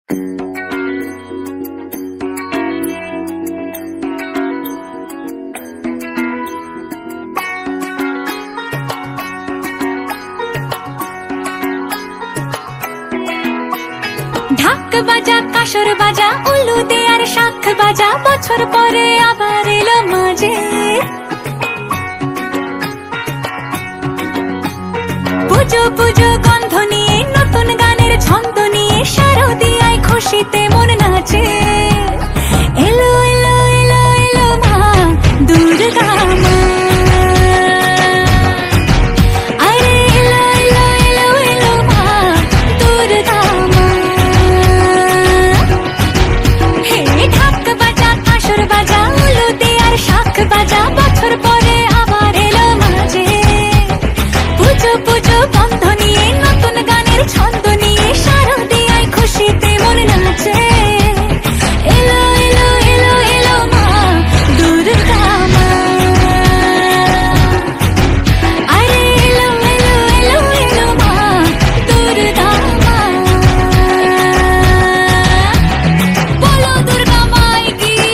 ঢাক বাজা কাসর বাজা উলু দে আর শাখ বাজা বছর পরে আবার এলো মাঝে পুজো পুজো গন্ধ নিয়ে নতুন গানের ছন্দ নিয়ে শারদিয়ায় খুশিতে মন নাচে এলো এলো এলো এলো মা দুর্গা মা বাজা বছর পরে আবার এলো মাঝে পুজো পুজো বন্ধ নিয়ে নতুন গানের ছন্দ নিয়ে শারদিয়ায় খুশিতে মন নাচে এলো এলো এলো এলো মা দুর্গা মা আরে এলো এলো এলো এলো মা দুর্গা মা বলো দুর্গা মাই কি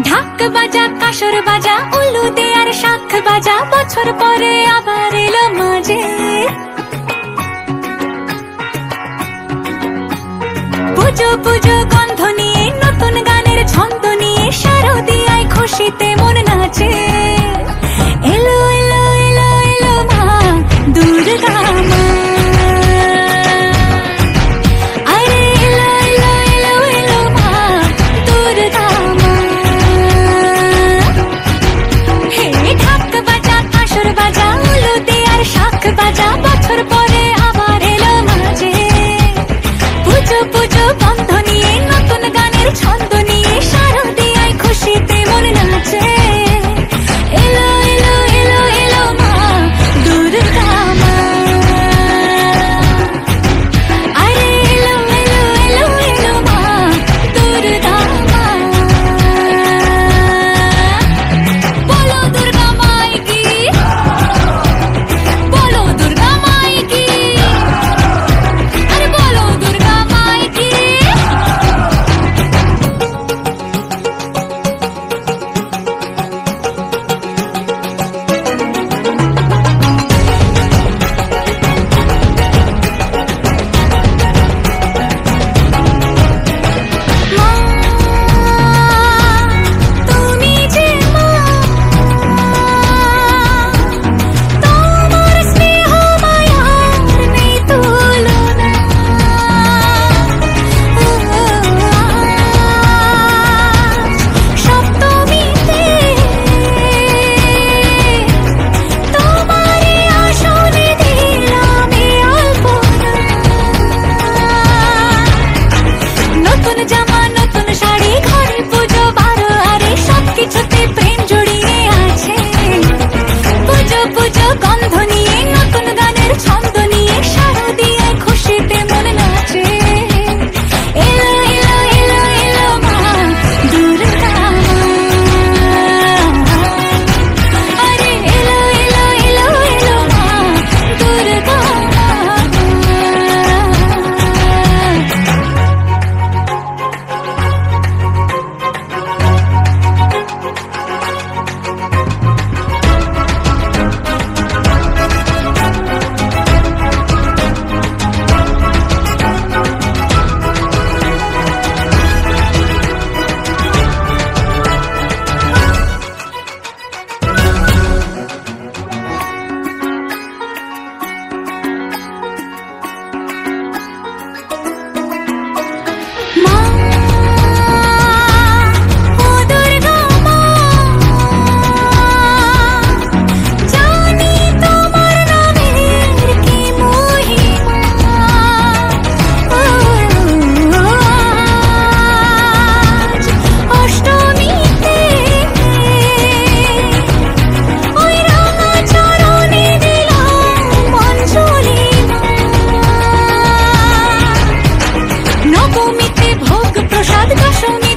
ঢাক বাজা কাসর বাজা উলু দে আর শাখ বাজা বছর পরে আবার এলো মাঝে পুজো পুজো গন্ধ নিয়ে নতুন গানের ছন্দ নিয়ে শারদিয়ায় খুশিতে মন নাচে এলো এলো এলো এলো মা দুর্গা মা আরে গানের ছন্দ নিয়ে শারদিয়ায় খুশিতে মন নাচে। এলো এলো এলো এলো মা দুর্গা মা, আরে এলো এলো এলো এলো মা দুর্গা মা। বলো দুর্গা মাই কি, বলো দুর্গা মাই কি, আরে বলো দুর্গা মাই কি। মা তুমি যে মা, তোমার স্নেহ মায়ার নেই তুলনা। সপ্তমীতে তোমারে আসনে দিলাম এই অল্পনা। নতুন জামা নতুন শাড়ি ঘরে পুজো বারো, আরে সবকিছুতে প্রেম জড়িয়ে আছে। পুজো পুজো গন্ধ নিয়ে নতুন গানের ছন্দ নিয়ে শারদিয়ায় খুশিতে মন নাচে। এলো এলো এলো এলো মা দুর্গা মা, আরে এলো এলো এলো এলো মা দুর্গা মা। মা ও দুর্গা মা, জানি তোমার নামের কি মহিমা। আজ অষ্টমীতে ওই রাঙা চরণে দিলাম অঞ্জলি মা। নবমীতে ভোগ প্রসাদ, দশমী